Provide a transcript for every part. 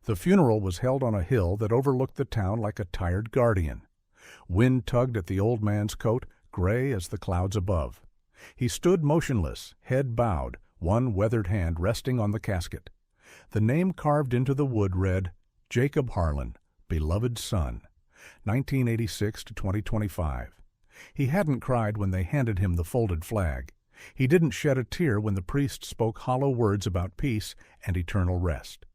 The funeral was held on a hill that overlooked the town like a tired guardian. Wind tugged at the old man's coat, gray as the clouds above. He stood motionless, head bowed, one weathered hand resting on the casket. The name carved into the wood read, Jacob Harlan, beloved son, 1986 to 2025. He hadn't cried when they handed him the folded flag. He didn't shed a tear when the priest spoke hollow words about peace and eternal rest.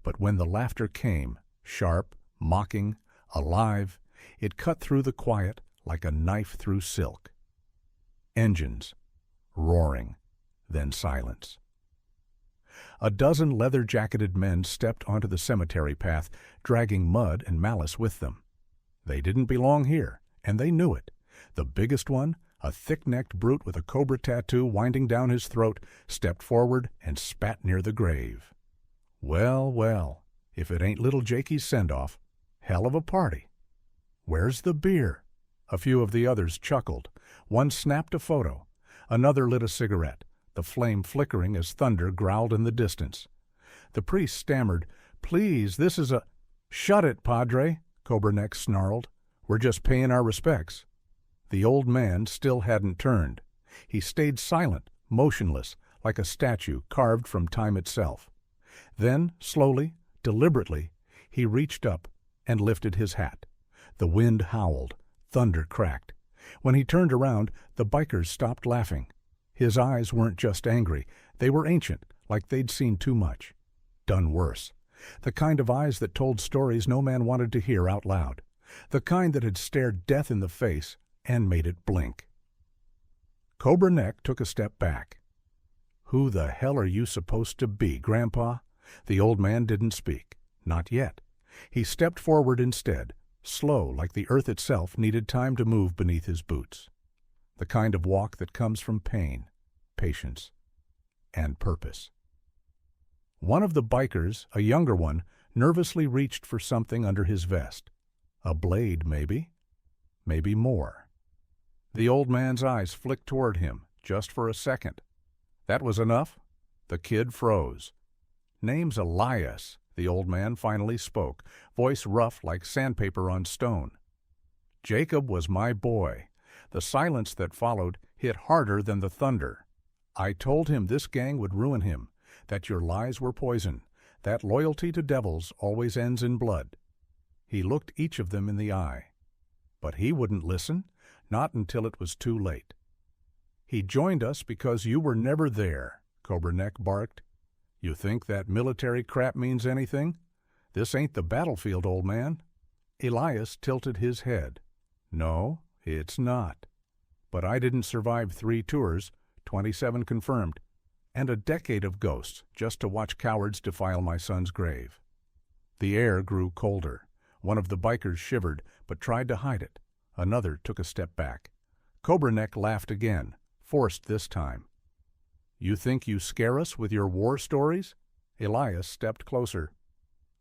But when the laughter came, sharp, mocking, alive, it cut through the quiet like a knife through silk. Engines, roaring, then silence. A dozen leather-jacketed men stepped onto the cemetery path, dragging mud and malice with them. They didn't belong here, and they knew it. The biggest one, a thick-necked brute with a cobra tattoo winding down his throat, stepped forward and spat near the grave. Well, well, if it ain't little Jakey's send-off, hell of a party. Where's the beer? A few of the others chuckled. One snapped a photo. Another lit a cigarette, the flame flickering as thunder growled in the distance. The priest stammered, "Please, this is a—" "Shut it, Padre," Cobra Neck snarled. "We're just paying our respects." The old man still hadn't turned. He stayed silent, motionless, like a statue carved from time itself. Then, slowly, deliberately, he reached up and lifted his hat. The wind howled. Thunder cracked. When he turned around, the bikers stopped laughing. His eyes weren't just angry. They were ancient, like they'd seen too much. Done worse. The kind of eyes that told stories no man wanted to hear out loud. The kind that had stared death in the face and made it blink. Cobra Neck took a step back. "Who the hell are you supposed to be, Grandpa?" The old man didn't speak. Not yet. He stepped forward instead, slow like the earth itself needed time to move beneath his boots. The kind of walk that comes from pain, patience, and purpose. One of the bikers, a younger one, nervously reached for something under his vest. A blade, maybe? Maybe more. The old man's eyes flicked toward him, just for a second. That was enough? The kid froze. "Name's Elias," the old man finally spoke, voice rough like sandpaper on stone. "Jacob was my boy." The silence that followed hit harder than the thunder. "I told him this gang would ruin him, that your lies were poison, that loyalty to devils always ends in blood." He looked each of them in the eye. But he wouldn't listen, not until it was too late. "He joined us because you were never there," Cobra Neck barked. "You think that military crap means anything? This ain't the battlefield, old man." Elias tilted his head. "No, it's not. But I didn't survive 3 tours, 27 confirmed, and a decade of ghosts just to watch cowards defile my son's grave." The air grew colder. One of the bikers shivered, but tried to hide it. Another took a step back. Cobra Neck laughed again, forced this time. "You think you scare us with your war stories?" Elias stepped closer.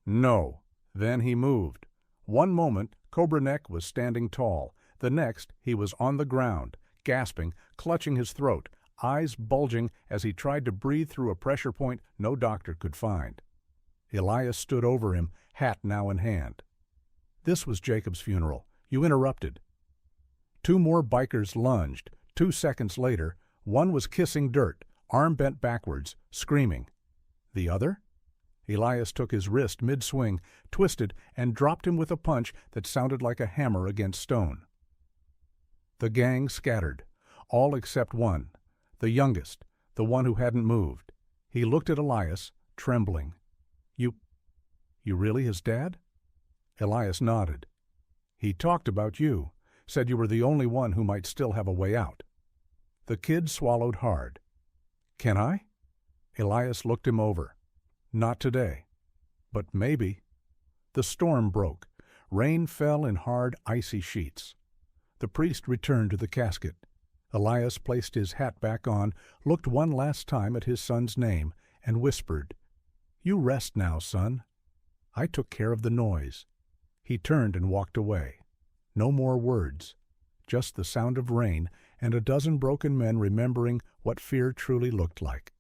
"No." Then he moved. One moment, Cobra Neck was standing tall. The next, he was on the ground, gasping, clutching his throat, eyes bulging as he tried to breathe through a pressure point no doctor could find. Elias stood over him, hat now in hand. "This was Jacob's funeral. You interrupted." 2 more bikers lunged. 2 seconds later, one was kissing dirt, arm bent backwards, screaming. The other? Elias took his wrist mid-swing, twisted, and dropped him with a punch that sounded like a hammer against stone. The gang scattered, all except one, the youngest, the one who hadn't moved. He looked at Elias, trembling. You really his dad?" Elias nodded. "He talked about you, said you were the only one who might still have a way out." The kid swallowed hard. "Can I?" Elias looked him over. "Not today. But maybe." The storm broke. Rain fell in hard, icy sheets. The priest returned to the casket. Elias placed his hat back on, looked one last time at his son's name, and whispered, "You rest now, son. I took care of the noise." He turned and walked away. No more words, just the sound of rain and a dozen broken men remembering what fear truly looked like.